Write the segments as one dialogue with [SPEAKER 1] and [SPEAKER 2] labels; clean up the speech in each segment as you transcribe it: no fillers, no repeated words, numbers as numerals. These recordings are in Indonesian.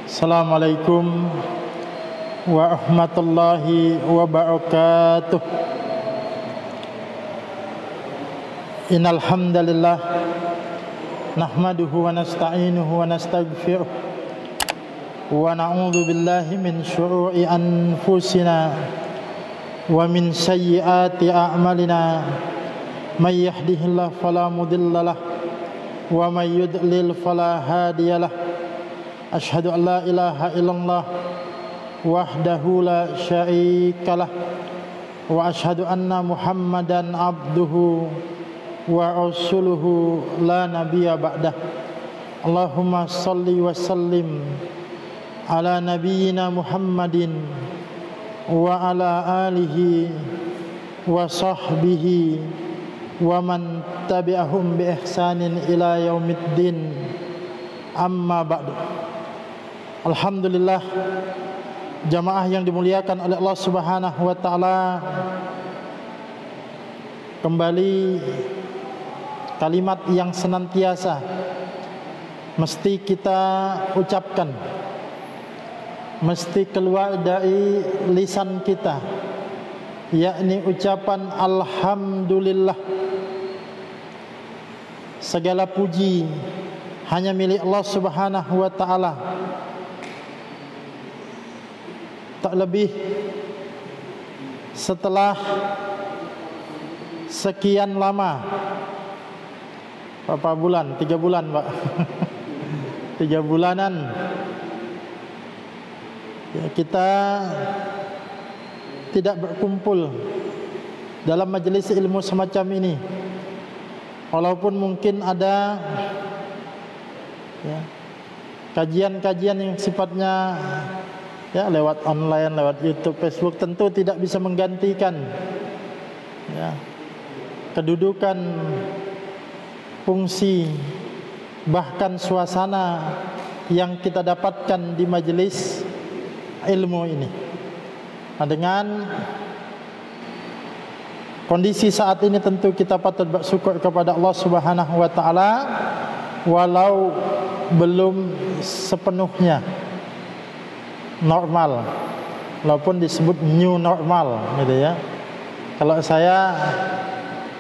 [SPEAKER 1] Assalamualaikum warahmatullahi wabarakatuh. Innal hamdalillah nahmaduhu wa nasta'inuhu wa nastaghfiruh wa na'udzu billahi min syururi anfusina wa min sayyiati a'malina. May yahdihillahu fala mudhillalah wa may yudlil fala hadiyalah. Asyhadu an la ilaha illallah wahdahu la syarikalah wa asyhadu anna Muhammadan abduhu wa rasuluhu la nabiyya ba'dah. Allahumma salli wa sallim ala nabiyyina Muhammadin wa ala alihi wa sahbihi wa man tabi'ahum bi ihsanin ila yaumiddin. Amma ba'du. Alhamdulillah, jamaah yang dimuliakan oleh Allah Subhanahu wa taala, kembali kalimat yang senantiasa mesti kita ucapkan, mesti keluar dari lisan kita, yakni ucapan alhamdulillah. Segala puji hanya milik Allah Subhanahu wa taala. Tak lebih setelah sekian lama, berapa bulan? 3 bulan, Pak. 3 bulanan ya, kita tidak berkumpul dalam majelis ilmu semacam ini. Walaupun mungkin ada ya, kajian-kajian yang sifatnya ya lewat online, lewat YouTube, Facebook, tentu tidak bisa menggantikan ya, kedudukan, fungsi, bahkan suasana yang kita dapatkan di majelis ilmu ini. Nah, dengan kondisi saat ini tentu kita patut bersyukur kepada Allah Subhanahu wa taala, walau belum sepenuhnya normal, walaupun disebut new normal gitu ya. Kalau saya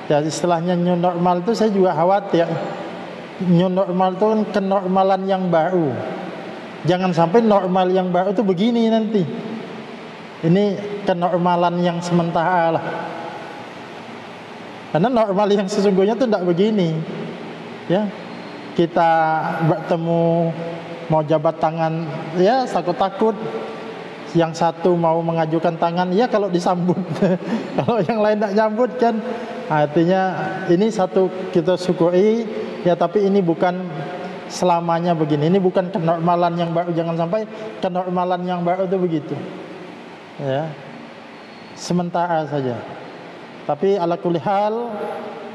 [SPEAKER 1] ya istilahnya new normal itu, saya juga khawatir new normal itu kan kenormalan yang baru. Jangan sampai normal yang baru itu begini nanti. Ini kenormalan yang sementara lah. Karena normal yang sesungguhnya itu tidak begini. Ya, kita bertemu mau jabat tangan, ya takut-takut. Yang satu mau mengajukan tangan, ya kalau disambut. Kalau yang lain tidak nyambut kan, artinya ini satu kita syukuri. Ya, tapi ini bukan selamanya begini. Ini bukan kenormalan yang baru. Jangan sampai kenormalan yang baru itu begitu. Ya, sementara saja. Tapi ala kulli hal,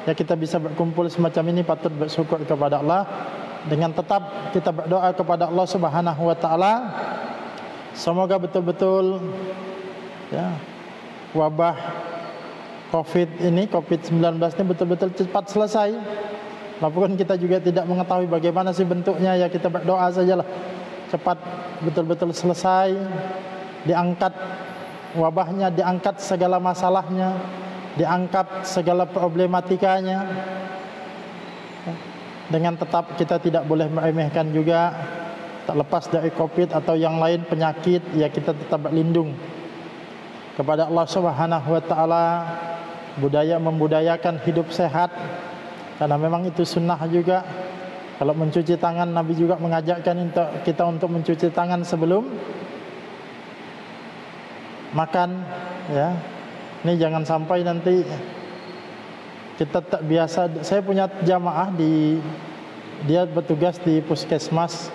[SPEAKER 1] ya kita bisa berkumpul semacam ini patut bersyukur kepada Allah. Dengan tetap kita berdoa kepada Allah Subhanahu wa taala, semoga betul-betul ya, wabah COVID-19 ini betul-betul cepat selesai. Walaupun kita juga tidak mengetahui bagaimana sih bentuknya, ya kita berdoa sajalah cepat betul-betul selesai, diangkat wabahnya, diangkat segala masalahnya, diangkat segala problematikanya. Dengan tetap kita tidak boleh meremehkan juga, tak lepas dari COVID atau yang lain penyakit, ya kita tetap berlindung kepada Allah Subhanahu wa taala, membudayakan hidup sehat, karena memang itu sunnah juga. Kalau mencuci tangan, Nabi juga mengajarkan kita untuk mencuci tangan sebelum makan ya. Ini jangan sampai nanti kita tak biasa. Saya punya jamaah dia bertugas di puskesmas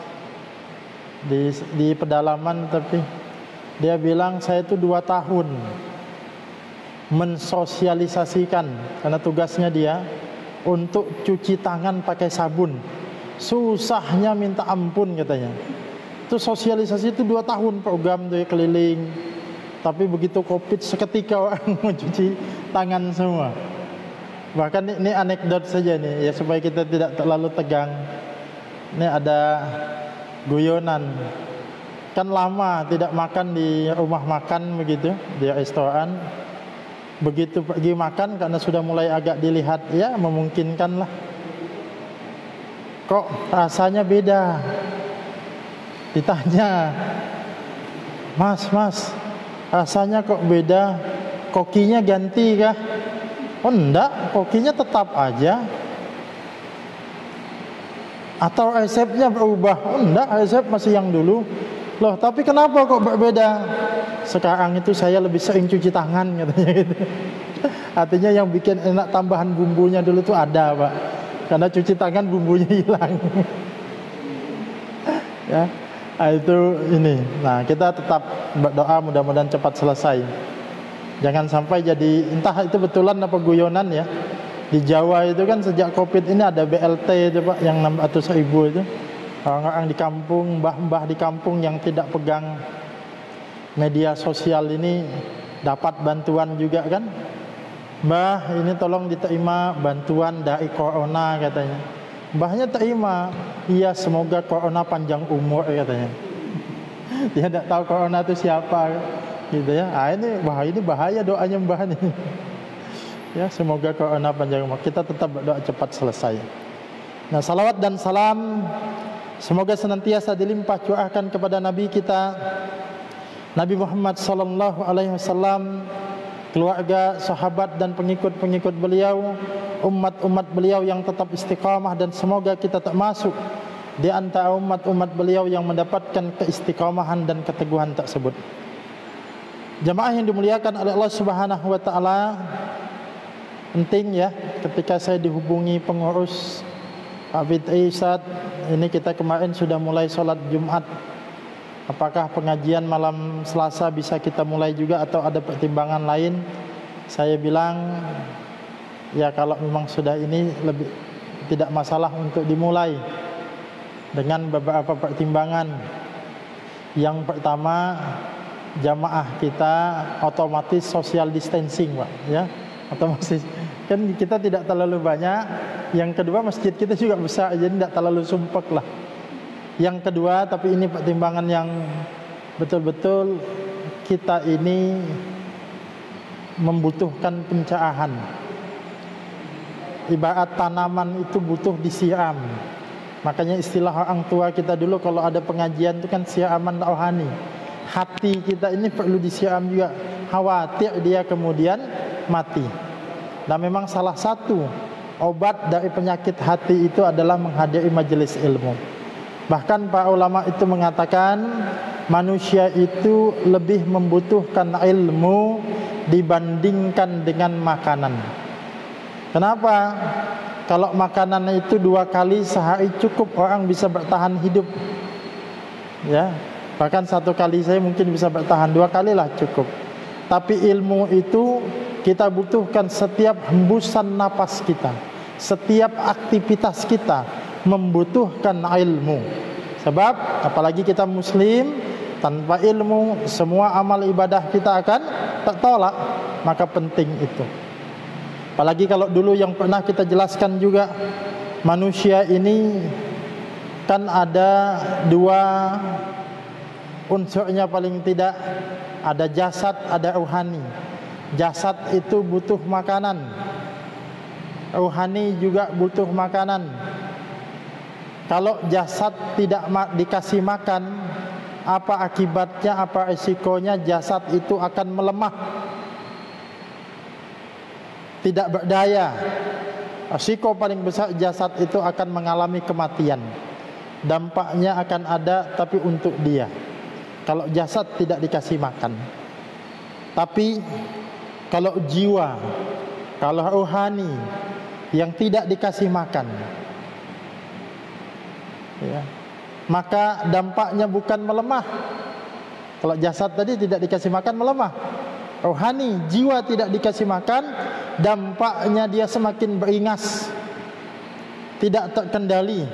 [SPEAKER 1] di pedalaman, tapi dia bilang saya itu 2 tahun mensosialisasikan, karena tugasnya dia untuk cuci tangan pakai sabun. Susahnya minta ampun katanya. Itu sosialisasi itu 2 tahun program tuh keliling. Tapi begitu COVID seketika orang mencuci tangan semua. Bahkan ini anekdot saja nih ya, supaya kita tidak terlalu tegang. Ini ada guyonan kan lama tidak makan di rumah makan begitu, di restoran. Begitu pergi makan karena sudah mulai agak dilihat ya memungkinkan lah. Kok rasanya beda? Ditanya, Mas, rasanya kok beda? Kokinya ganti kah? Oh enggak, kokinya tetap aja. Atau resepnya berubah? Oh enggak, resep masih yang dulu. Loh, tapi kenapa kok berbeda? Sekarang itu saya lebih sering cuci tangan katanya gitu. Artinya yang bikin enak tambahan bumbunya dulu tuh ada, Pak. Karena cuci tangan bumbunya hilang. Ya. Nah, itu ini. Nah, kita tetap berdoa mudah-mudahan cepat selesai. Jangan sampai jadi entah itu betulan apa guyonan ya. Di Jawa itu kan sejak Covid ini ada BLT itu Pak, yang 600.000 itu. Orang-orang di kampung, mbah-mbah di kampung yang tidak pegang media sosial ini dapat bantuan juga kan. Mbah, ini tolong diterima bantuan dari corona katanya. Mbahnya terima. Iya, semoga corona panjang umur katanya. Dia tidak tahu corona itu siapa gitu ya. Ah, ini bahaya doanya mbah nih. Ya, semoga corona panjang umur. Kita tetap berdoa cepat selesai. Nah, salawat dan salam semoga senantiasa dilimpah curahkan kepada Nabi kita Nabi Muhammad sallallahu alaihi wasallam, keluarga, sahabat dan pengikut-pengikut beliau, umat-umat beliau yang tetap istiqamah, dan semoga kita termasuk di antara umat-umat beliau yang mendapatkan keistiqamahan dan keteguhan tersebut. Jamaah yang dimuliakan oleh Allah Subhanahu wa taala, penting ya ketika saya dihubungi pengurus Pak Fitri, Ustaz, ini kita kemarin sudah mulai sholat Jumat, apakah pengajian malam Selasa bisa kita mulai juga atau ada pertimbangan lain? Saya bilang ya kalau memang sudah ini lebih tidak masalah untuk dimulai dengan beberapa pertimbangan. Yang pertama, jamaah kita otomatis social distancing Pak ya, otomatis kan kita tidak terlalu banyak. Yang kedua, masjid kita juga besar, jadi tidak terlalu sumpek lah. Yang kedua, tapi ini pertimbangan yang betul-betul kita ini membutuhkan pencerahan. Ibarat tanaman itu butuh disiram. Makanya istilah orang tua kita dulu kalau ada pengajian itu kan siraman rohani. Hati kita ini perlu disiram juga, khawatir dia kemudian mati. Dan memang salah satu obat dari penyakit hati itu adalah menghadiri majelis ilmu. Bahkan para ulama itu mengatakan manusia itu lebih membutuhkan ilmu dibandingkan dengan makanan. Kenapa? Kalau makanan itu 2 kali sehari cukup, orang bisa bertahan hidup. Ya, bahkan 1 kali saya mungkin bisa bertahan, 2 kali lah cukup. Tapi ilmu itu kita butuhkan setiap hembusan napas kita, setiap aktivitas kita membutuhkan ilmu. Sebab apalagi kita muslim, tanpa ilmu semua amal ibadah kita akan tertolak. Maka penting itu. Apalagi kalau dulu yang pernah kita jelaskan juga, manusia ini kan ada 2 unsurnya paling tidak, ada jasad, ada rohani. Jasad itu butuh makanan, rohani juga butuh makanan. Kalau jasad tidak dikasih makan, apa akibatnya, apa resikonya? Jasad itu akan melemah, tidak berdaya. Resiko paling besar jasad itu akan mengalami kematian. Dampaknya akan ada, tapi untuk dia, kalau jasad tidak dikasih makan. Tapi kalau jiwa, kalau rohani yang tidak dikasih makan, ya, maka dampaknya bukan melemah. Kalau jasad tadi tidak dikasih makan melemah, rohani, jiwa tidak dikasih makan, dampaknya dia semakin beringas, tidak terkendali,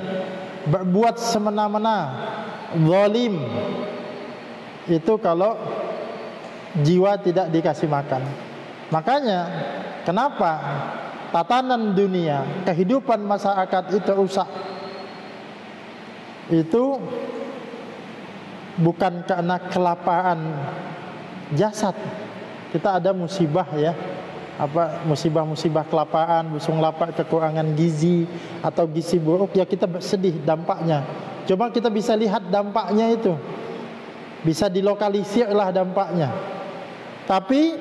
[SPEAKER 1] berbuat semena-mena, zalim. Itu kalau jiwa tidak dikasih makan. Makanya kenapa tatanan dunia, kehidupan masyarakat itu rusak? Itu bukan karena kelapaan jasad. Kita ada musibah ya, musibah kelapaan, busung lapar, kekurangan gizi atau gizi buruk, ya kita bersedih dampaknya. Coba kita bisa lihat dampaknya itu, bisa dilokalisir lah dampaknya. Tapi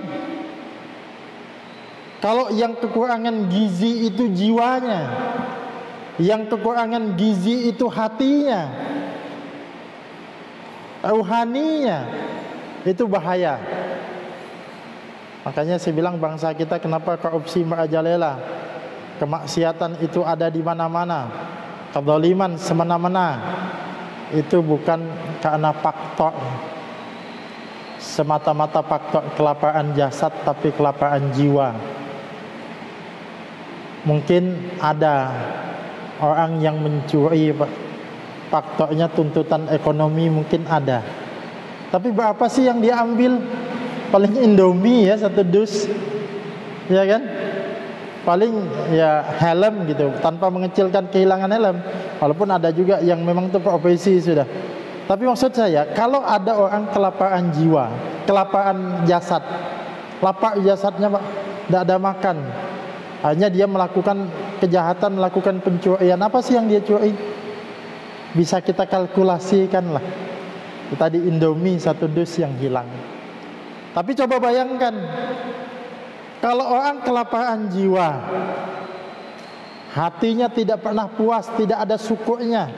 [SPEAKER 1] kalau yang kekurangan gizi itu jiwanya, yang kekurangan gizi itu hatinya, rohaninya, itu bahaya. Makanya saya bilang bangsa kita kenapa korupsi merajalela, kemaksiatan itu ada di mana-mana, kezaliman semena-mena. Itu bukan karena faktor semata-mata faktor kelapaan jasad, tapi kelapaan jiwa. Mungkin ada orang yang mencuri, faktornya tuntutan ekonomi mungkin ada. Tapi berapa sih yang dia ambil? Paling Indomie ya, 1 dus, ya kan? Paling ya helm gitu, tanpa mengecilkan kehilangan helm. Walaupun ada juga yang memang itu profesi sudah. Tapi maksud saya, kalau ada orang kelaparan jiwa, kelaparan jasad, lapar jasadnya Pak, tidak ada makan, hanya dia melakukan kejahatan, melakukan pencurian. Apa sih yang dia curi? Bisa kita kalkulasikan lah. Tadi Indomie 1 dus yang hilang. Tapi coba bayangkan, kalau orang kelaparan jiwa, hatinya tidak pernah puas, tidak ada syukurnya,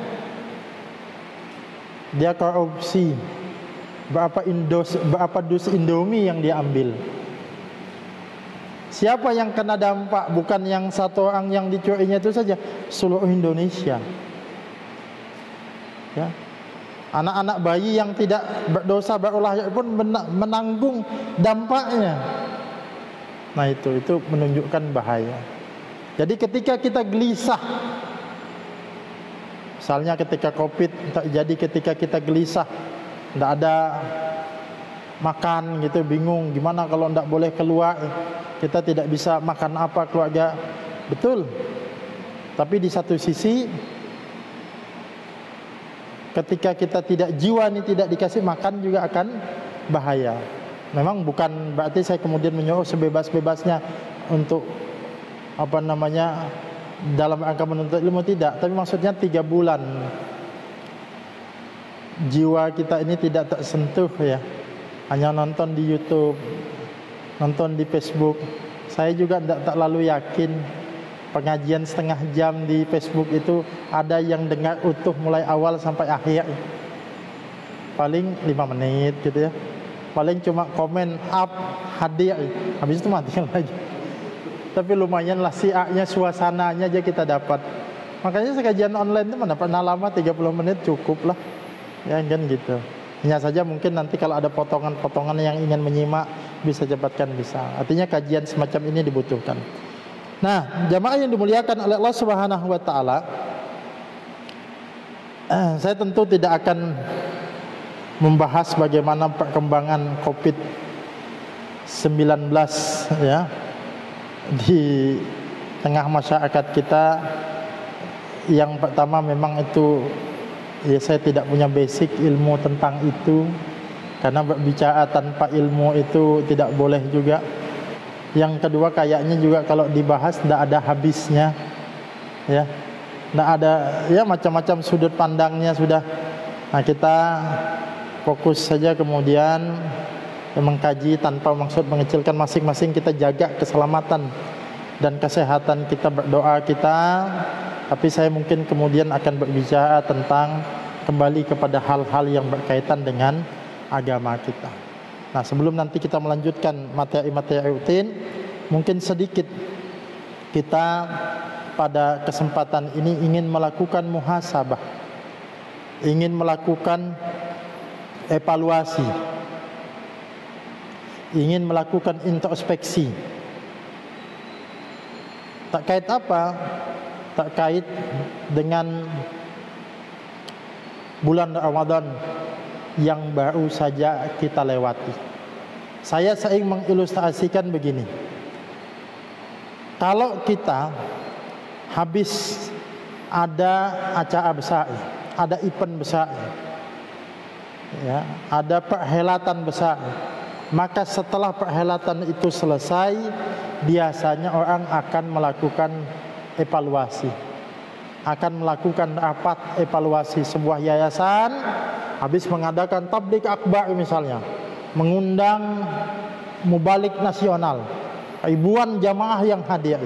[SPEAKER 1] dia korupsi, berapa dus Indomie yang dia ambil. Siapa yang kena dampak? Bukan yang satu orang yang dicurinya itu saja, seluruh Indonesia. Ya. Anak-anak bayi yang tidak berdosa berulah pun menanggung dampaknya. Nah itu menunjukkan bahaya. Jadi ketika kita gelisah, misalnya ketika Covid terjadi, ketika kita gelisah, tidak ada makan gitu, bingung gimana kalau tidak boleh keluar, kita tidak bisa makan apa keluarga. Betul. Tapi di satu sisi, ketika kita jiwa ini tidak dikasih makan juga akan bahaya. Memang bukan berarti saya kemudian menyuruh sebebas-bebasnya untuk dalam rangka menuntut ilmu, tidak. Tapi maksudnya 3 bulan jiwa kita ini tidak tersentuh ya, hanya nonton di YouTube, nonton di Facebook. Saya juga tidak terlalu yakin pengajian setengah jam di Facebook itu ada yang dengar utuh mulai awal sampai akhir. Paling 5 menit gitu ya. Paling cuma komen up, hadir, habis itu mati lagi. Tapi lumayan lah siaknya, suasananya aja kita dapat. Makanya kajian online itu mana pernah lama, 30 menit cukup lah. Ya kan gitu. Hanya saja mungkin nanti kalau ada potongan-potongan yang ingin menyimak, bisa cepatkan, bisa. Artinya kajian semacam ini dibutuhkan. Nah, jamaah yang dimuliakan oleh Allah Subhanahu wa taala, saya tentu tidak akan membahas bagaimana perkembangan Covid-19 ya di tengah masyarakat kita. Yang pertama memang itu ya, saya tidak punya basic ilmu tentang itu, karena berbicara tanpa ilmu itu tidak boleh juga. Yang kedua kayaknya juga kalau dibahas tidak ada habisnya ya, tidak ada ya, macam-macam sudut pandangnya sudah. Nah kita fokus saja kemudian mengkaji tanpa maksud mengecilkan, masing-masing kita jaga keselamatan dan kesehatan kita, berdoa kita. Tapi saya mungkin kemudian akan berbicara tentang kembali kepada hal-hal yang berkaitan dengan agama kita. Nah, sebelum nanti kita melanjutkan materi-materi rutin, mungkin sedikit kita pada kesempatan ini ingin melakukan muhasabah, ingin melakukan evaluasi, ingin melakukan introspeksi. Terkait apa? Terkait dengan bulan Ramadan yang baru saja kita lewati. Saya sering mengilustrasikan begini. Kalau kita habis ada acara besar, ada event besar, ya, ada perhelatan besar. Maka setelah perhelatan itu selesai, biasanya orang akan melakukan evaluasi, akan melakukan rapat evaluasi. Sebuah yayasan habis mengadakan tabligh akbar misalnya, mengundang mubalik nasional, ribuan jamaah yang hadir.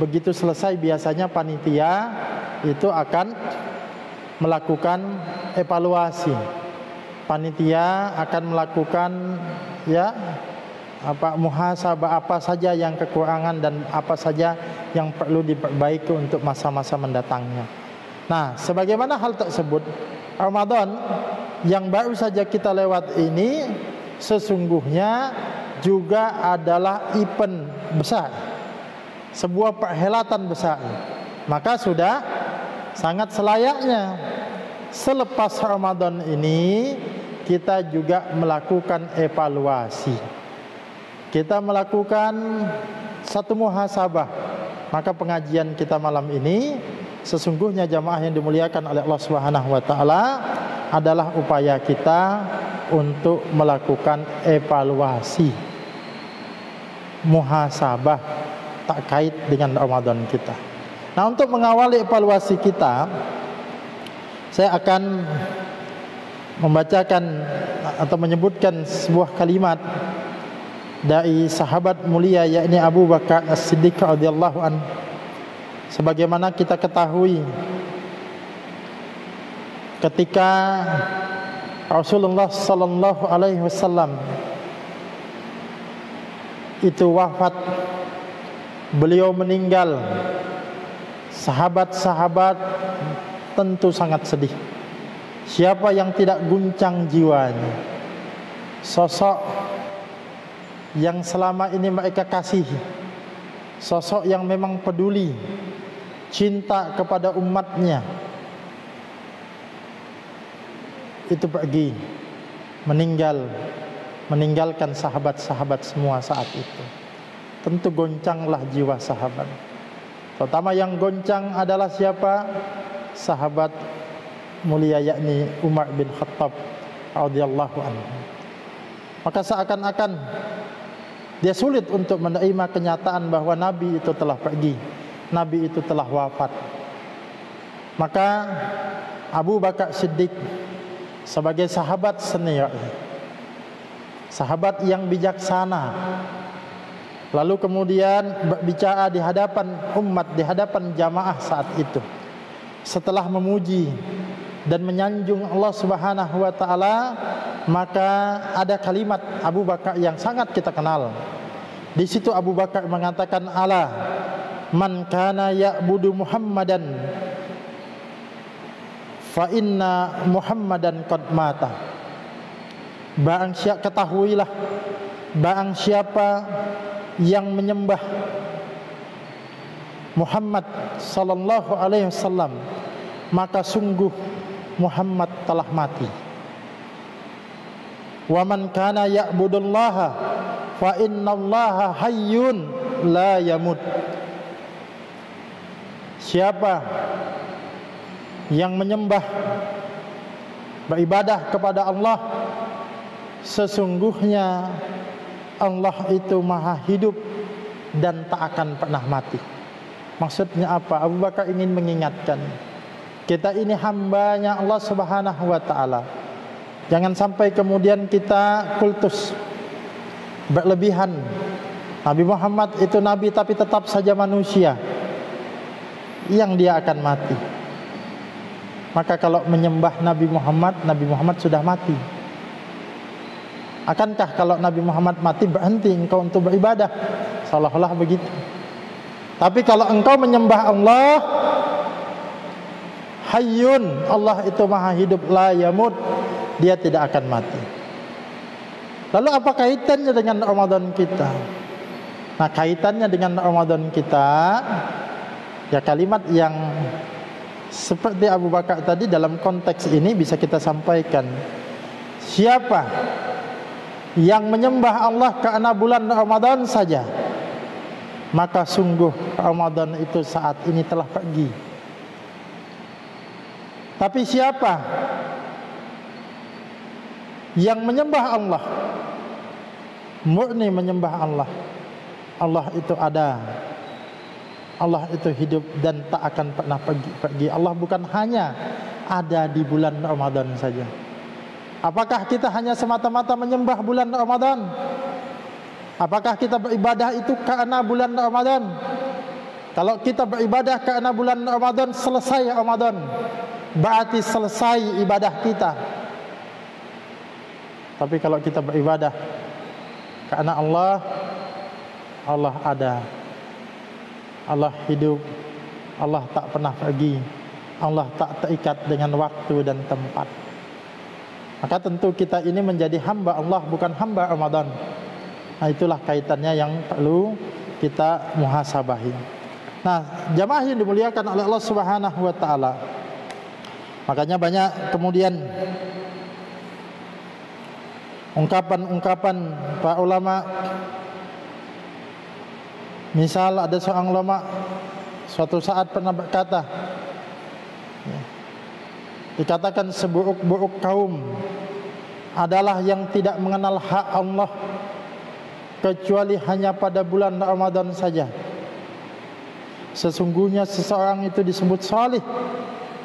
[SPEAKER 1] Begitu selesai, biasanya panitia itu akan melakukan evaluasi. Panitia akan melakukan muhasabah, apa saja yang kekurangan dan apa saja yang perlu diperbaiki untuk masa-masa mendatangnya. Nah, sebagaimana hal tersebut, Ramadan yang baru saja kita lewat ini sesungguhnya juga adalah event besar, sebuah perhelatan besar. Maka sudah sangat selayaknya selepas Ramadan ini kita juga melakukan evaluasi. Kita melakukan satu muhasabah. Maka pengajian kita malam ini sesungguhnya jamaah yang dimuliakan oleh Allah Subhanahu wa taala adalah upaya kita untuk melakukan evaluasi, muhasabah terkait dengan Ramadan kita. Nah, untuk mengawali evaluasi kita, saya akan membacakan atau menyebutkan sebuah kalimat dari sahabat mulia, yakni Abu Bakar As-Siddiq radhiyallahu anhu. Sebagaimana kita ketahui, ketika Rasulullah sallallahu alaihi wasallam itu wafat, beliau meninggal, sahabat-sahabat tentu sangat sedih. Siapa yang tidak guncang jiwanya? Sosok yang selama ini mereka kasihi, sosok yang memang peduli, cinta kepada umatnya, itu pergi, meninggalkan sahabat-sahabat semua saat itu. Tentu goncanglah jiwa sahabat. Pertama yang goncang adalah siapa? Sahabat mulia, yakni Umar bin Khattab radhiyallahu anhu. Maka seakan-akan dia sulit untuk menerima kenyataan bahwa Nabi itu telah pergi, Nabi itu telah wafat. Maka Abu Bakar Siddiq sebagai sahabat senior, sahabat yang bijaksana, lalu kemudian berbicara di hadapan umat, di hadapan jamaah saat itu, setelah memuji dan menyanjung Allah Subhanahu wa taala, maka ada kalimat Abu Bakar yang sangat kita kenal. Di situ Abu Bakar mengatakan, "Ala man kana ya'budu Muhammadan fa inna Muhammadan qad mata." Ketahuilah, barang siapa yang menyembah Muhammad sallallahu alaihi wasallam, maka sungguh Muhammad telah mati. Wa man kana ya'budullaha fa innallaha hayyun la yamut. Siapa yang menyembah, beribadah kepada Allah, sesungguhnya Allah itu maha hidup dan tak akan pernah mati. Maksudnya apa? Abu Bakar ingin mengingatkan, kita ini hambanya Allah Subhanahu wa ta'ala. Jangan sampai kemudian kita kultus, berlebihan. Nabi Muhammad itu Nabi tapi tetap saja manusia yang dia akan mati. Maka kalau menyembah Nabi Muhammad sudah mati. Akankah kalau Nabi Muhammad mati berhenti engkau untuk beribadah? Seolah-olah begitu. Tapi kalau engkau menyembah Allah, Hayyun, Allah itu maha hidup, la yamut, dia tidak akan mati. Lalu apa kaitannya dengan Ramadan kita? Nah, kaitannya dengan Ramadan kita, ya kalimat yang seperti Abu Bakar tadi dalam konteks ini bisa kita sampaikan. Siapa yang menyembah Allah karena bulan Ramadan saja, maka sungguh Ramadan itu saat ini telah pergi. Tapi siapa yang menyembah Allah, murni menyembah Allah. Allah itu ada, Allah itu hidup dan tak akan pernah pergi. Allah bukan hanya ada di bulan Ramadan saja. Apakah kita hanya semata-mata menyembah bulan Ramadan? Apakah kita beribadah itu karena bulan Ramadan? Kalau kita beribadah karena bulan Ramadan, selesai Ramadan, berarti selesai ibadah kita. Tapi kalau kita beribadah karena Allah, Allah ada, Allah hidup, Allah tak pernah pergi, Allah tak terikat dengan waktu dan tempat. Maka tentu kita ini menjadi hamba Allah, bukan hamba Ramadan. Nah, itulah kaitannya yang perlu kita muhasabahi. Nah, jamaah yang dimuliakan oleh Allah Subhanahu wa taala. Makanya banyak kemudian ungkapan-ungkapan para ulama. Misal ada seorang ulama suatu saat pernah berkata, dikatakan seburuk-buruk kaum adalah yang tidak mengenal hak Allah kecuali hanya pada bulan Ramadan saja. Sesungguhnya seseorang itu disebut salih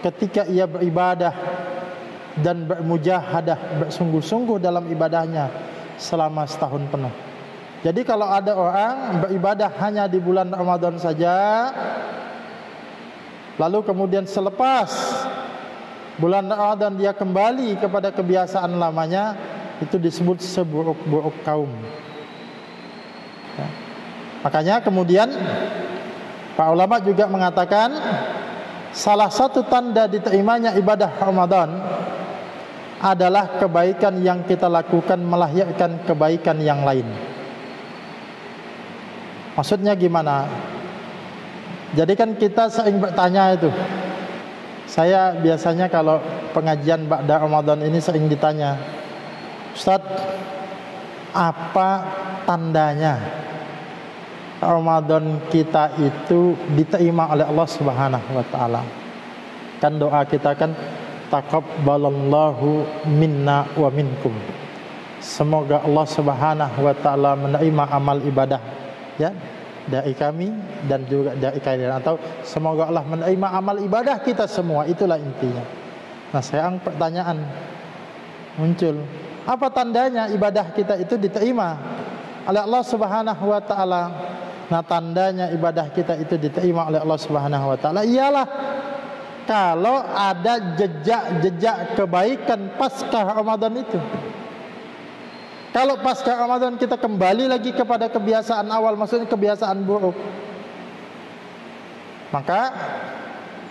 [SPEAKER 1] ketika ia beribadah dan bermujahadah, bersungguh-sungguh dalam ibadahnya selama setahun penuh. Jadi kalau ada orang beribadah hanya di bulan Ramadan saja, lalu kemudian selepas bulan Ramadan dia kembali kepada kebiasaan lamanya, itu disebut seburuk-buruk kaum. Ya. Makanya kemudian para ulama juga mengatakan salah satu tanda diterimanya ibadah Ramadan adalah kebaikan yang kita lakukan melahirkan kebaikan yang lain. Maksudnya gimana? Jadi kan kita sering bertanya itu. Saya biasanya kalau pengajian ba'da Ramadan ini sering ditanya, Ustaz, apa tandanya Ramadan kita itu diterima oleh Allah Subhanahu wa taala? Kan doa kita kan taqabbalallahu minna wa minkum. Semoga Allah Subhanahu wa taala menerima amal ibadah, ya, dari kami dan juga dari kalian, atau semoga Allah menerima amal ibadah kita semua. Itulah intinya. Nah, sekarang pertanyaan muncul, apa tandanya ibadah kita itu diterima oleh Allah Subhanahu wa taala? Nah, tandanya ibadah kita itu diterima oleh Allah Subhanahu wa taala ialah kalau ada jejak-jejak kebaikan pasca Ramadan itu. Kalau pasca Ramadan kita kembali lagi kepada kebiasaan awal, maksudnya kebiasaan buruk, maka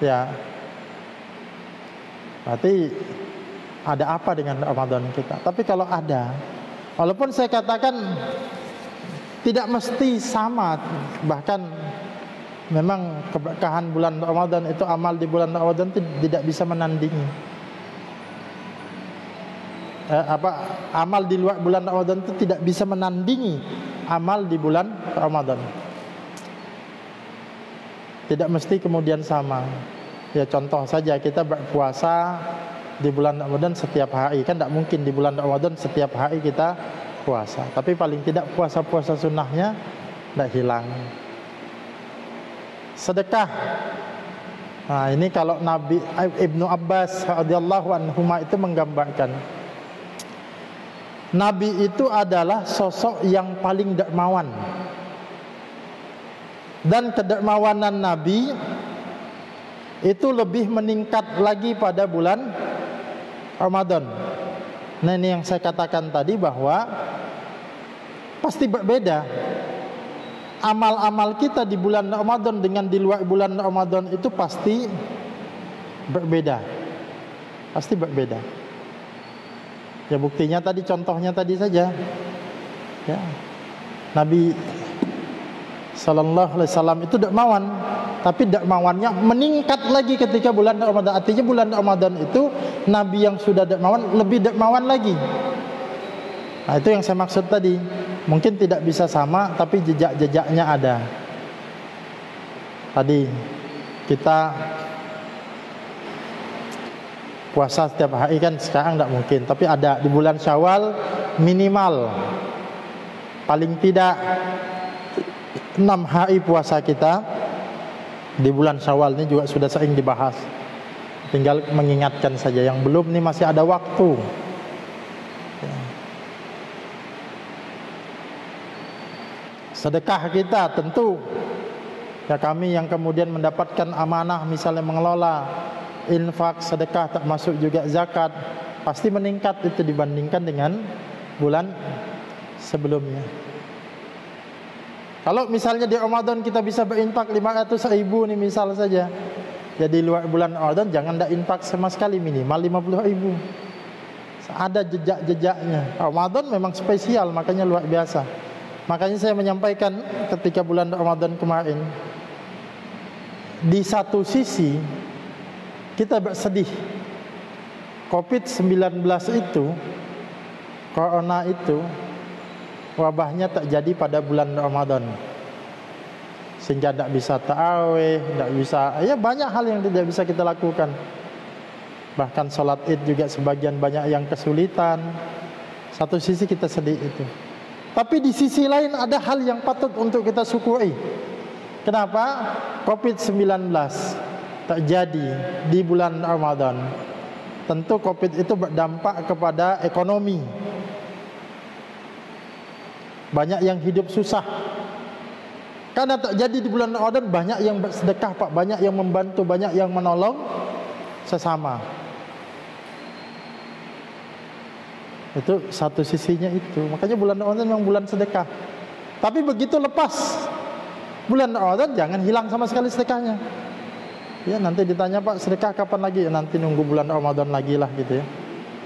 [SPEAKER 1] ya berarti ada apa dengan Ramadan kita. Tapi kalau ada, walaupun saya katakan tidak mesti sama, bahkan memang keberkahan bulan Ramadan itu, amal di bulan Ramadan itu tidak bisa menandingi. Amal di luar bulan Ramadan itu tidak bisa menandingi amal di bulan Ramadan. Tidak mesti kemudian sama. Ya, contoh saja, kita berpuasa di bulan Ramadan setiap hari, kan tidak mungkin di bulan Ramadan setiap hari kita puasa. Tapi paling tidak puasa-puasa sunnahnya tidak hilang. Sedekah. Nah, ini kalau Nabi Ibnu Abbas radhiyallahu anhuma itu menggambarkan, Nabi itu adalah sosok yang paling dermawan, dan kedermawanan Nabi itu lebih meningkat lagi pada bulan Ramadan. Nah, ini yang saya katakan tadi bahwa pasti berbeda amal-amal kita di bulan Ramadan dengan di luar bulan Ramadan, itu pasti berbeda. Pasti berbeda. Ya, buktinya tadi, contohnya tadi saja. Ya. Nabi sallallahu alaihi wasallam itu dermawan, tapi dermawannya meningkat lagi ketika bulan Ramadan. Artinya bulan Ramadan itu Nabi yang sudah dermawan lebih dermawan lagi. Nah, itu yang saya maksud tadi. Mungkin tidak bisa sama, tapi jejak-jejaknya ada. Tadi kita puasa setiap hari kan sekarang tidak mungkin, tapi ada di bulan Syawal minimal paling tidak 6 hari puasa kita di bulan Syawal ini juga sudah sering dibahas. Tinggal mengingatkan saja yang belum nih, masih ada waktu. Sedekah kita tentu ya, kami yang kemudian mendapatkan amanah misalnya mengelola infak, sedekah, termasuk juga zakat, pasti meningkat itu dibandingkan dengan bulan sebelumnya. Kalau misalnya di Ramadan kita bisa berinfak 500.000 nih misal saja, jadi luar bulan Ramadan jangan tidak infak sama sekali, minimal 50.000. Ada jejak-jejaknya. Ramadan memang spesial, makanya luar biasa. Makanya saya menyampaikan ketika bulan Ramadan kemarin, di satu sisi kita bersedih, COVID-19 itu, Corona itu, wabahnya terjadi pada bulan Ramadan, sehingga tidak bisa tarawih, tidak bisa, ya banyak hal yang tidak bisa kita lakukan. Bahkan sholat id juga sebagian banyak yang kesulitan. Satu sisi kita sedih itu. Tapi di sisi lain ada hal yang patut untuk kita syukuri. Kenapa? COVID-19 terjadi di bulan Ramadan. Tentu COVID itu berdampak kepada ekonomi. Banyak yang hidup susah. Karena terjadi di bulan Ramadan, banyak yang bersedekah, Pak, banyak yang membantu, banyak yang menolong sesama. Itu satu sisinya itu. Makanya bulan Ramadan memang bulan sedekah. Tapi begitu lepas bulan Ramadan, jangan hilang sama sekali sedekahnya. Ya, nanti ditanya, Pak, sedekah kapan lagi? Ya, nanti nunggu bulan Ramadan lagi lah gitu ya.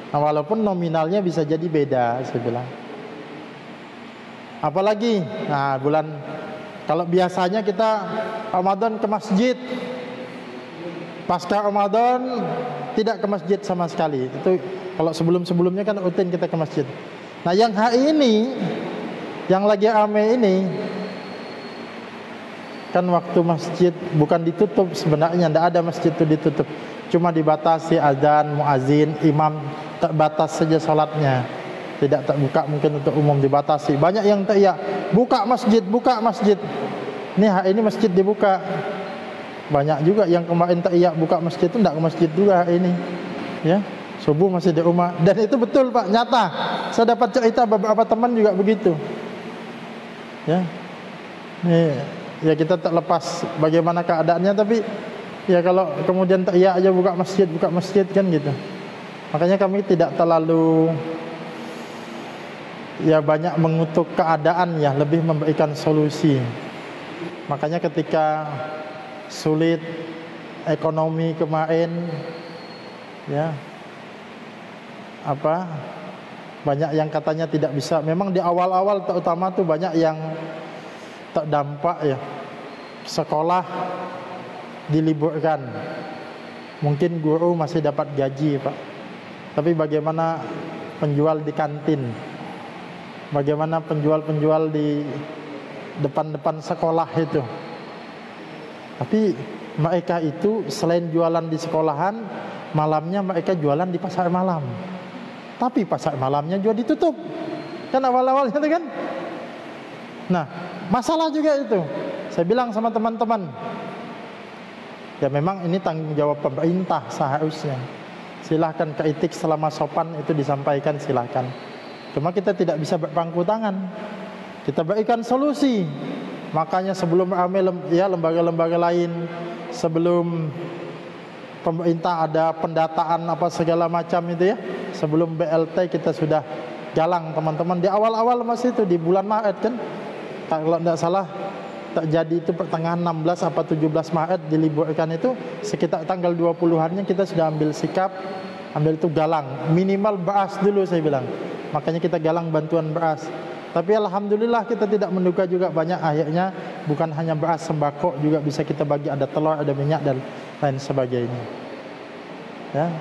[SPEAKER 1] Nah, walaupun nominalnya bisa jadi beda, saya bilang. Apalagi, nah bulan, kalau biasanya kita Ramadan ke masjid, pasca Ramadan tidak ke masjid sama sekali. Itu kalau sebelum-sebelumnya kan rutin kita ke masjid. Nah, yang hari ini, yang lagi ramai ini, kan waktu masjid bukan ditutup sebenarnya, tidak ada masjid itu ditutup, cuma dibatasi azan, muazin, imam terbatas saja salatnya, tidak terbuka mungkin untuk umum, dibatasi. Banyak yang teriak, buka masjid, buka masjid. Ini hari ini masjid dibuka. Banyak juga yang kemarin teriak buka masjid itu tidak ke masjid juga hari ini. Ya, subuh masih di rumah. Dan itu betul, Pak, nyata. Saya dapat cerita beberapa teman juga begitu. Ya, nih, ya kita tak lepas bagaimana keadaannya, tapi ya kalau kemudian teriak aja buka masjid kan gitu. Makanya kami tidak terlalu ya banyak mengutuk keadaan, ya lebih memberikan solusi. Makanya ketika sulit ekonomi kemarin, ya apa, banyak yang katanya tidak bisa. Memang di awal-awal terutama tuh banyak yang terdampak ya. Sekolah diliburkan, mungkin guru masih dapat gaji, Pak, tapi bagaimana penjual di kantin, bagaimana penjual-penjual di depan-depan sekolah itu. Tapi mereka itu selain jualan di sekolahan, malamnya mereka jualan di pasar malam. Tapi pasar malamnya juga ditutup. Kan awal-awalnya itu kan. Nah, masalah juga itu. Saya bilang sama teman-teman, ya memang ini tanggung jawab pemerintah seharusnya. Silahkan kritik selama sopan itu disampaikan, silahkan. Cuma kita tidak bisa berpangku tangan. Kita berikan solusi. Makanya sebelum ramai ya lembaga-lembaga lain, sebelum pemerintah ada pendataan apa segala macam itu ya, sebelum BLT kita sudah galang teman-teman di awal-awal masih itu di bulan Maret kan, kalau tidak salah terjadi itu pertengahan 16 apa 17 Maret diliburkan itu, sekitar tanggal 20-annya kita sudah ambil sikap, ambil itu galang minimal beras dulu saya bilang. Makanya kita galang bantuan beras. Tapi alhamdulillah kita tidak menduga juga banyak akhirnya bukan hanya beras, sembako juga bisa kita bagi, ada telur, ada minyak dan lain sebagainya. Ya.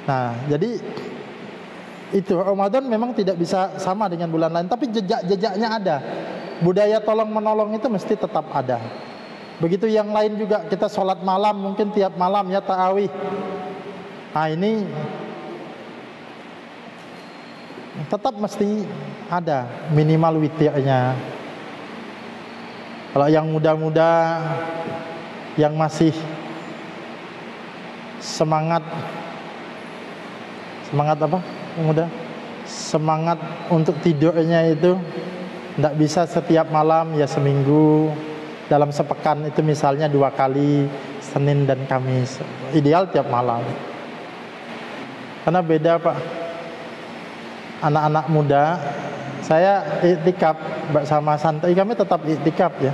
[SPEAKER 1] Nah, jadi itu Ramadan memang tidak bisa sama dengan bulan lain, tapi jejak-jejaknya ada. Budaya tolong menolong itu mesti tetap ada. Begitu yang lain juga, kita sholat malam mungkin tiap malam ya tarawih. Nah ini tetap mesti ada minimal witirnya. Kalau yang muda-muda yang masih semangat apa? Muda. Semangat untuk tidurnya itu tidak bisa setiap malam, ya seminggu, dalam sepekan itu misalnya 2 kali, Senin dan Kamis. Ideal tiap malam. Karena beda Pak, anak-anak muda, saya iktikaf bersama santri, kami tetap iktikaf ya,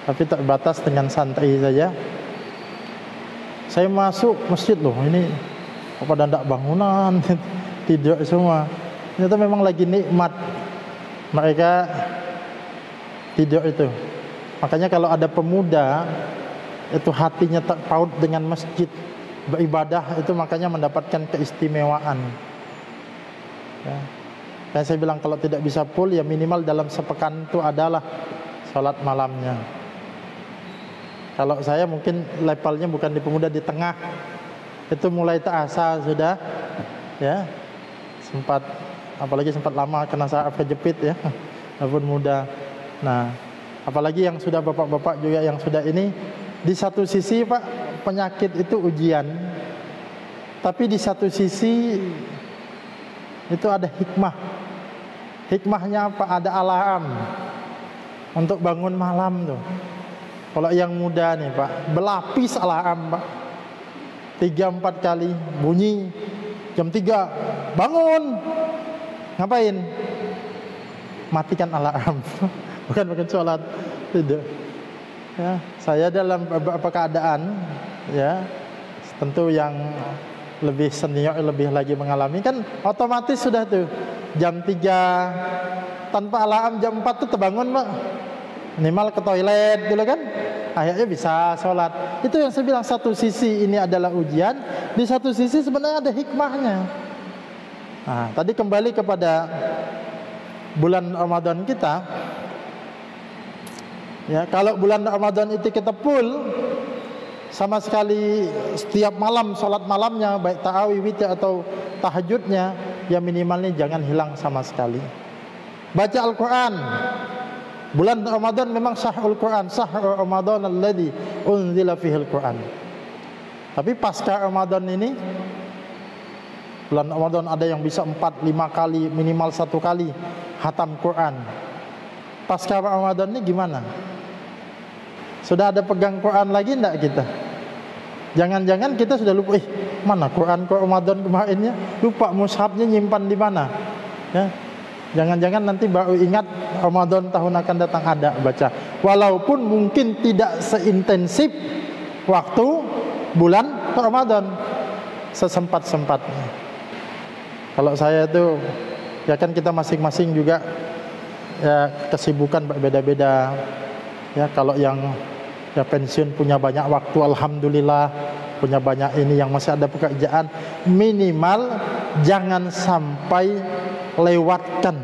[SPEAKER 1] tapi terbatas dengan santri saja. Saya masuk masjid loh, ini pada ndak bangunan, tidur semua. Ternyata memang lagi nikmat mereka tidur itu. Makanya kalau ada pemuda itu hatinya terpaut dengan masjid, beribadah itu makanya mendapatkan keistimewaan ya. Dan saya bilang kalau tidak bisa full ya minimal dalam sepekan itu adalah salat malamnya. Kalau saya mungkin levelnya bukan di pemuda, di tengah. Itu mulai terasa sudah ya. Apalagi sempat lama kena saraf kejepit ya. Walaupun muda. Nah, apalagi yang sudah bapak-bapak juga yang sudah ini, di satu sisi Pak, penyakit itu ujian. Tapi di satu sisi itu ada hikmah. Hikmahnya apa? Ada alarm untuk bangun malam tuh. Kalau yang muda nih Pak, berlapis alarm Pak, 3-4 kali bunyi, jam 3 bangun. Ngapain? Matikan alarm. Bukan sholat. Tidak ya, saya dalam beberapa keadaan ya, tentu yang lebih senior, lebih lagi mengalami kan otomatis sudah tuh jam 3 tanpa alarm, jam 4 tuh terbangun Pak, minimal ke toilet dulu kan, akhirnya bisa sholat. Itu yang saya bilang, satu sisi ini adalah ujian, di satu sisi sebenarnya ada hikmahnya. Nah, tadi kembali kepada bulan Ramadan kita ya, kalau bulan Ramadan itu kita full sama sekali setiap malam sholat malamnya, baik tarawih, witir atau tahajudnya, ya minimalnya jangan hilang sama sekali. Baca Al-Quran. Bulan Ramadan memang syahrul Quran, syahrul Ramadan alladzi unzila fihil Quran. Tapi pasca Ramadan ini, bulan Ramadan ada yang bisa 4-5 kali, minimal 1 kali khatam Quran. Pasca Ramadan ini gimana? Sudah ada pegang Quran lagi enggak kita? Jangan-jangan kita sudah lupa, mana Quran Ramadan kemarinnya? Lupa mushafnya nyimpan di mana? Ya. Jangan-jangan nanti baru ingat Ramadan tahun akan datang ada baca. Walaupun mungkin tidak seintensif waktu bulan Ramadan, sesempat-sempatnya. Kalau saya itu ya kan kita masing-masing juga ya kesibukan berbeda-beda. Ya kalau yang ya pensiun punya banyak waktu, alhamdulillah, punya banyak ini, yang masih ada pekerjaan, minimal jangan sampai lewatkan,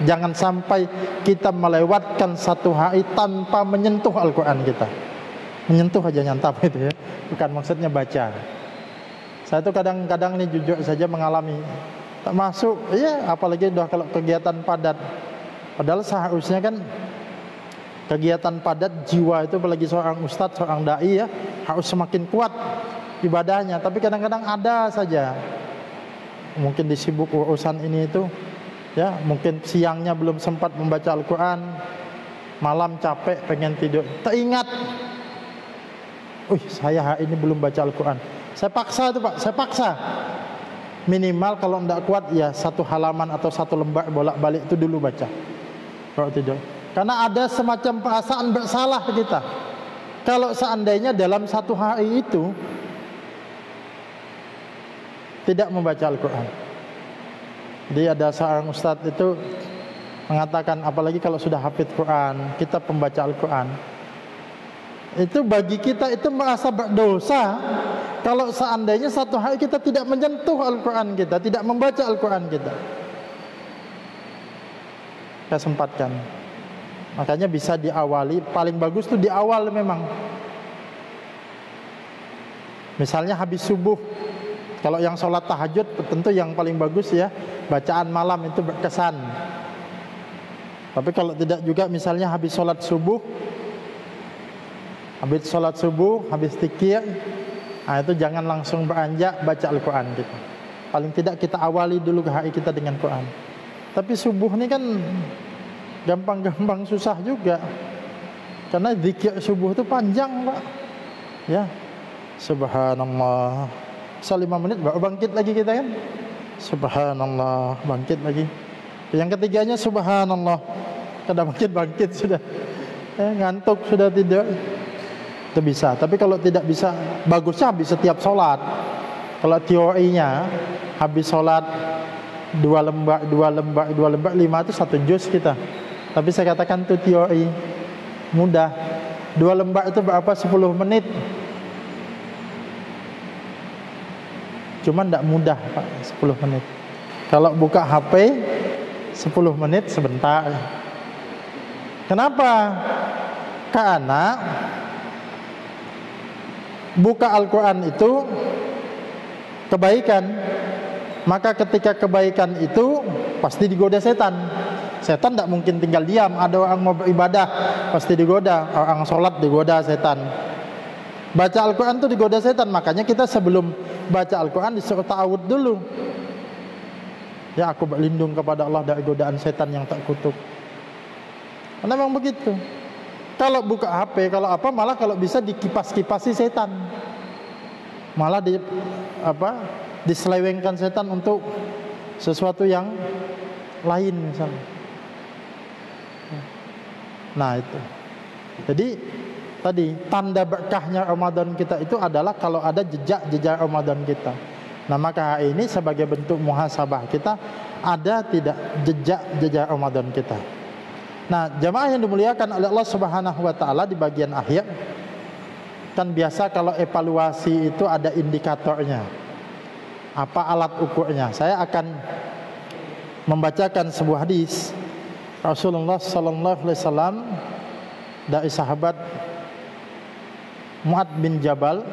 [SPEAKER 1] jangan sampai kita melewatkan satu hari tanpa menyentuh Al-Quran kita. Menyentuh aja, nyantap itu ya, bukan maksudnya baca. Saya tuh kadang-kadang nih jujur saja mengalami tak masuk ya, apalagi udah kalau kegiatan padat. Padahal seharusnya kan kegiatan padat jiwa itu, apalagi seorang ustadz, seorang dai ya, harus semakin kuat ibadahnya. Tapi kadang-kadang ada saja, mungkin disibuk urusan ini itu ya, mungkin siangnya belum sempat membaca Al-Quran, malam capek pengen tidur, teringat, saya hari ini belum baca Al-Quran. Saya paksa itu Pak, saya paksa. Minimal kalau tidak kuat ya 1 halaman atau 1 lembar bolak-balik itu dulu baca kalau tidur. Karena ada semacam perasaan bersalah kita kalau seandainya dalam 1 hari itu tidak membaca Al-Quran. Jadi ada seorang ustadz itu mengatakan, apalagi kalau sudah hafid Quran, kita pembaca Al-Quran, itu bagi kita itu merasa berdosa kalau seandainya 1 hari kita tidak menyentuh Al-Quran kita, tidak membaca Al-Quran kita. Kita sempatkan. Makanya bisa diawali, paling bagus tuh di awal memang. Misalnya habis subuh Kalau yang sholat tahajud tentu yang paling bagus ya, bacaan malam itu berkesan. Tapi kalau tidak juga misalnya habis sholat subuh, habis zikir, nah itu jangan langsung beranjak baca Al-Quran gitu. Paling tidak kita awali dulu hari kita dengan Quran. Tapi subuh ini kan gampang-gampang susah juga, karena zikir subuh itu panjang Pak. Ya, subhanallah, 5 menit baru bangkit lagi kita kan. Subhanallah, bangkit lagi. Yang ketiganya subhanallah, kada bangkit sudah, ngantuk sudah tidur. Itu bisa. Tapi kalau tidak bisa, bagusnya habis setiap sholat. Kalau teorinya habis sholat 2 lembar 5 itu 1 juz kita. Tapi saya katakan itu teori, mudah. 2 lembar itu berapa? 10 menit. Cuma tidak mudah Pak, 10 menit. Kalau buka HP 10 menit sebentar. Kenapa? Karena buka Al-Quran itu kebaikan. Maka ketika kebaikan itu pasti digoda setan. Setan tidak mungkin tinggal diam. Ada orang mau beribadah pasti digoda. Orang sholat digoda setan. Baca Al-Quran itu digoda setan. Makanya kita sebelum baca Al-Quran disuruh ta'awud dulu. Ya, aku berlindung kepada Allah dari godaan setan yang tak kutuk. Karena memang begitu. Kalau buka HP, kalau apa, malah kalau bisa dikipas-kipasi setan. Malah diselewengkan setan untuk sesuatu yang lain misalnya. Nah itu. Jadi tadi tanda berkahnya Ramadan kita itu adalah kalau ada jejak-jejak Ramadan kita. Nah maka hari ini sebagai bentuk muhasabah kita, ada tidak jejak-jejak Ramadan kita. Nah jamaah yang dimuliakan oleh Allah Subhanahu wa taala, di bagian akhir kan biasa kalau evaluasi itu ada indikatornya. Apa alat ukurnya? Saya akan membacakan sebuah hadis Rasulullah sallallahu alaihi wasallam dari sahabat Mu'ad bin Jabal.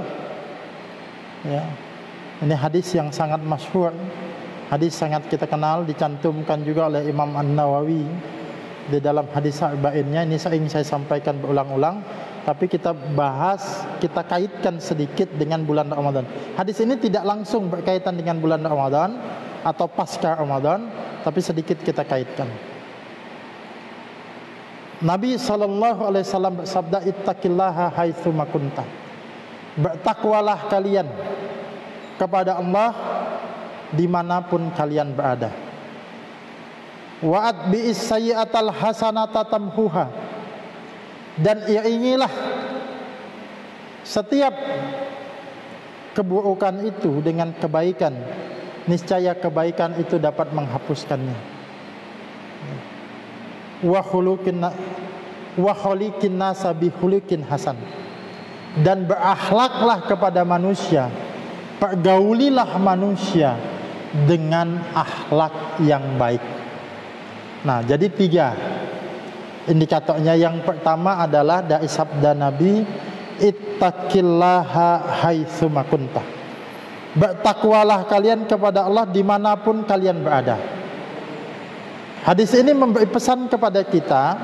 [SPEAKER 1] Ya. Ini hadis yang sangat masyhur. Hadis sangat kita kenal, dicantumkan juga oleh Imam An-Nawawi di dalam hadis arba'innya. Ini sering saya sampaikan berulang-ulang, tapi kita bahas, kita kaitkan sedikit dengan bulan Ramadan. Hadis ini tidak langsung berkaitan dengan bulan Ramadan atau pasca Ramadan, tapi sedikit kita kaitkan. Nabi SAW bersabda, ittaqillaha haitsu ma kunta. Bertakwalah kalian kepada Allah dimanapun kalian berada. Wa'at bi'is sayyi'atal hasanata tamhuha. Dan iringilah setiap keburukan itu dengan kebaikan, niscaya kebaikan itu dapat menghapuskannya. Wa khuliqin nasa bi khuliqin hasan. Dan berakhlaklah kepada manusia, pergaulilah manusia dengan akhlak yang baik. Nah, jadi 3 indikatornya. Yang pertama adalah dari sabda Nabi, ittaqillaha haitsu ma kunta. Bertakwalah kalian kepada Allah dimanapun kalian berada. Hadis ini memberi pesan kepada kita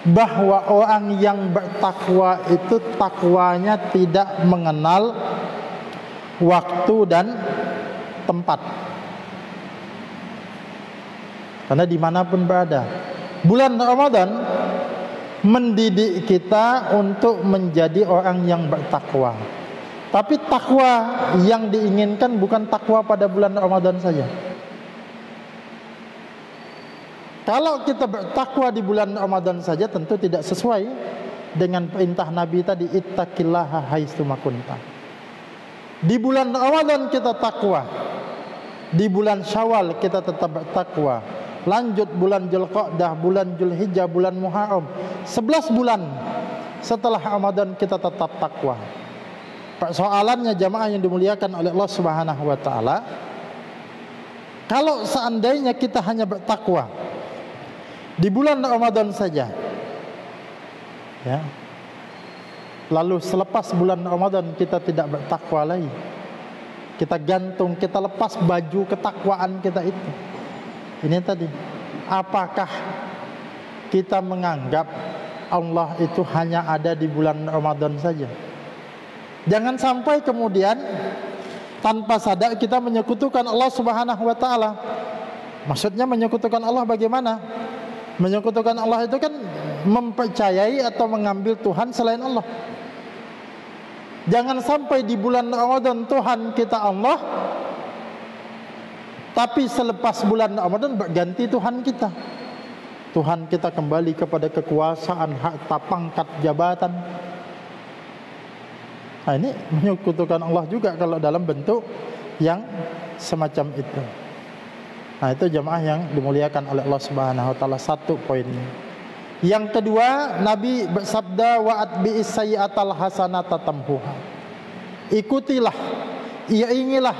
[SPEAKER 1] bahwa orang yang bertakwa itu takwanya tidak mengenal waktu dan tempat, karena dimanapun berada. Bulan Ramadan mendidik kita untuk menjadi orang yang bertakwa. Tapi takwa yang diinginkan bukan takwa pada bulan Ramadan saja. Kalau kita bertakwa di bulan Ramadan saja tentu tidak sesuai dengan perintah Nabi tadi, ittaqillaha haitsu ma kunta. Di bulan Ramadan kita takwa, di bulan Syawal kita tetap bertakwa, lanjut bulan Dzulqa'dah, bulan Dzulhijjah, bulan Muharram, 11 bulan setelah Ramadan kita tetap takwa. Persoalannya jamaah yang dimuliakan oleh Allah Subhanahu wa taala, kalau seandainya kita hanya bertakwa di bulan Ramadan saja, ya, lalu selepas bulan Ramadan kita tidak bertakwa lagi, kita gantung, kita lepas baju ketakwaan kita itu. Ini tadi, apakah kita menganggap Allah itu hanya ada di bulan Ramadan saja? Jangan sampai kemudian tanpa sadar kita menyekutukan Allah Subhanahu wa taala. Maksudnya menyekutukan Allah bagaimana? Menyekutukan Allah itu kan mempercayai atau mengambil Tuhan selain Allah. Jangan sampai di bulan Ramadan Tuhan kita Allah, tapi selepas bulan Ramadan berganti Tuhan kita. Tuhan kita kembali kepada kekuasaan, harta, pangkat, jabatan. Nah, ini menyekutukan Allah juga kalau dalam bentuk yang semacam itu. Nah, itu jamaah yang dimuliakan oleh Allah Subhanahu wa taala, satu poin. Yang kedua, Nabi bersabda, wa atbi'is sayyi'atal hasanata tamhuha. Ikutilah, iringilah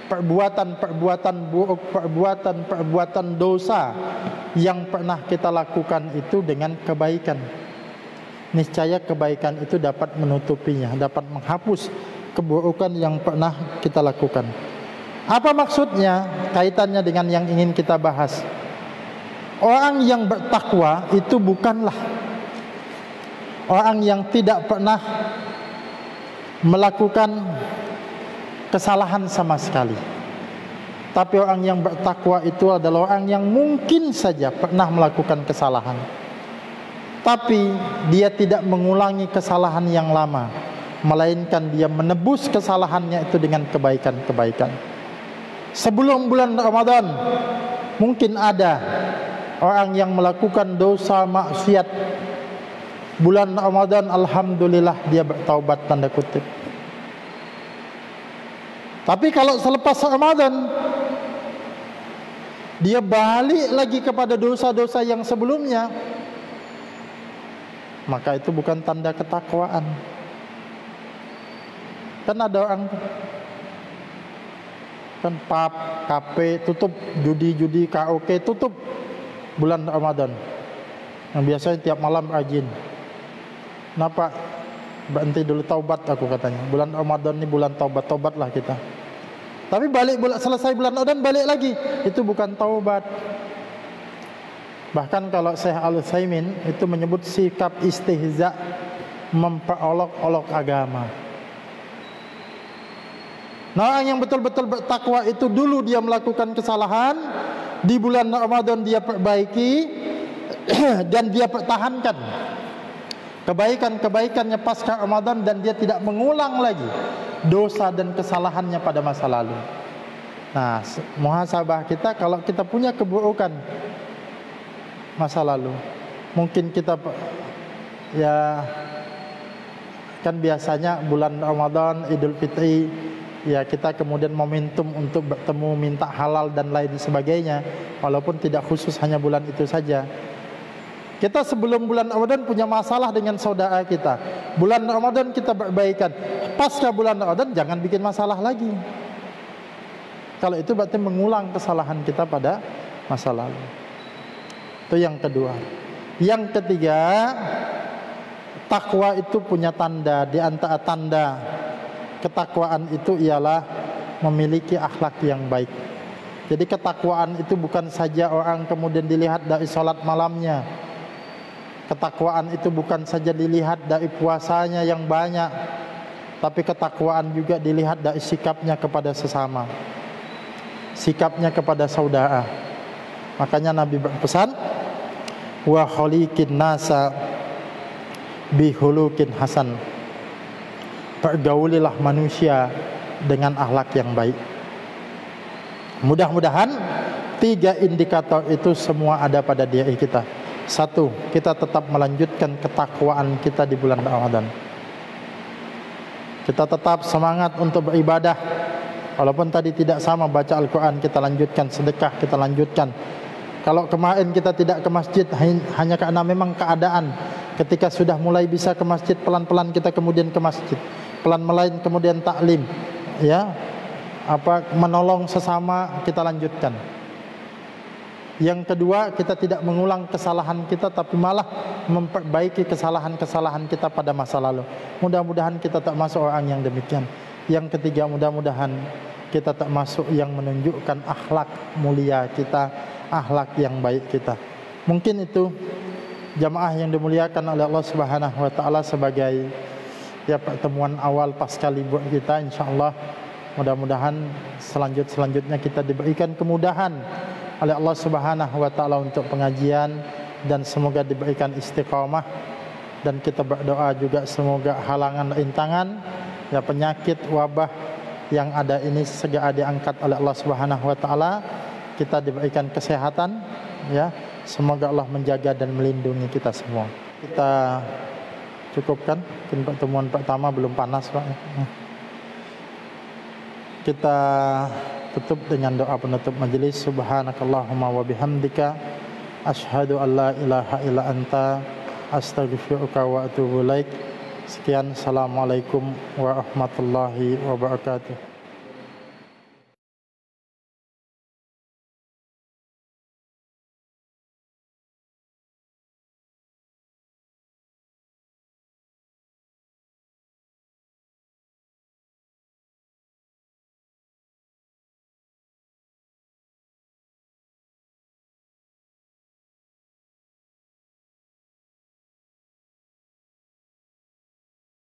[SPEAKER 1] perbuatan-perbuatan buruk, perbuatan-perbuatan dosa yang pernah kita lakukan itu dengan kebaikan. Niscaya kebaikan itu dapat menutupinya, dapat menghapus keburukan yang pernah kita lakukan. Apa maksudnya? Kaitannya dengan yang ingin kita bahas. Orang yang bertakwa itu bukanlah orang yang tidak pernah melakukan kesalahan sama sekali. Tapi orang yang bertakwa itu adalah orang yang mungkin saja pernah melakukan kesalahan, tapi dia tidak mengulangi kesalahan yang lama, melainkan dia menebus kesalahannya itu dengan kebaikan-kebaikan. Sebelum bulan Ramadan mungkin ada orang yang melakukan dosa maksiat. Bulan Ramadan alhamdulillah dia bertaubat tanda kutip. Tapi kalau selepas Ramadan dia balik lagi kepada dosa-dosa yang sebelumnya, maka itu bukan tanda ketakwaan. Kan ada orang kan pub, kafe tutup, judi-judi, karaoke tutup bulan Ramadan. Yang biasanya tiap malam rajin. Kenapa? Berhenti dulu, taubat aku katanya. Bulan Ramadan ini bulan taubat, taubatlah kita. Tapi selesai bulan Ramadan balik lagi. Itu bukan taubat. Bahkan kalau Syekh Al-Utsaimin itu menyebut sikap istihza, memperolok-olok agama. Nah, orang yang betul-betul bertakwa itu dulu dia melakukan kesalahan, di bulan Ramadan dia perbaiki dan dia pertahankan kebaikan-kebaikannya pasca Ramadan, dan dia tidak mengulang lagi dosa dan kesalahannya pada masa lalu. Nah, muhasabah kita kalau kita punya keburukan masa lalu, mungkin kita ya kan biasanya bulan Ramadan, Idul Fitri, ya kita kemudian momentum untuk bertemu, minta halal dan lain sebagainya, walaupun tidak khusus hanya bulan itu saja. Kita sebelum bulan Ramadan punya masalah dengan saudara kita, bulan Ramadan kita berbaikan, pasca bulan Ramadan jangan bikin masalah lagi. Kalau itu berarti mengulang kesalahan kita pada masa lalu. Itu yang kedua. Yang ketiga, takwa itu punya tanda. Di antara tanda ketakwaan itu ialah memiliki akhlak yang baik. Jadi ketakwaan itu bukan saja orang kemudian dilihat dari salat malamnya. Ketakwaan itu bukan saja dilihat dari puasanya yang banyak, tapi ketakwaan juga dilihat dari sikapnya kepada sesama, sikapnya kepada saudara. Makanya Nabi berpesan, wa khaliqin nasa bihulukin hasan. Pergaulilah manusia dengan akhlak yang baik. Mudah-mudahan 3 indikator itu semua ada pada diri kita. 1, kita tetap melanjutkan ketakwaan kita di bulan Ramadan. Kita tetap semangat untuk beribadah, walaupun tadi tidak sama baca Al-Quran, kita lanjutkan, sedekah kita lanjutkan. Kalau kemarin kita tidak ke masjid hanya karena memang keadaan, ketika sudah mulai bisa ke masjid, pelan-pelan kita kemudian ke masjid, pelan-pelan kemudian taklim, ya, menolong sesama kita lanjutkan. Yang kedua, kita tidak mengulang kesalahan kita, tapi malah memperbaiki kesalahan-kesalahan kita pada masa lalu. Mudah-mudahan kita tak masuk orang yang demikian. Yang ketiga, mudah-mudahan kita termasuk yang menunjukkan akhlak mulia kita, akhlak yang baik kita. Mungkin itu jamaah yang dimuliakan oleh Allah Subhanahu wa taala sebagai ya pertemuan awal pasca libur kita. Insyaallah mudah-mudahan selanjutnya kita diberikan kemudahan oleh Allah Subhanahu wa taala untuk pengajian, dan semoga diberikan istiqamah, dan kita berdoa juga semoga halangan rintangan ya penyakit wabah yang ada ini segera diangkat oleh Allah Subhanahu wa taala. Kita diberikan kesehatan ya. Semoga Allah menjaga dan melindungi kita semua. Kita cukupkan, mungkin pertemuan pertama belum panas, Pak. Kita tutup dengan doa penutup majelis. Subhanakallahumma wa bihamdika asyhadu an la ilaha illa anta astaghfiruka wa atubu ilaik. Sekian, assalamualaikum warahmatullahi wabarakatuh.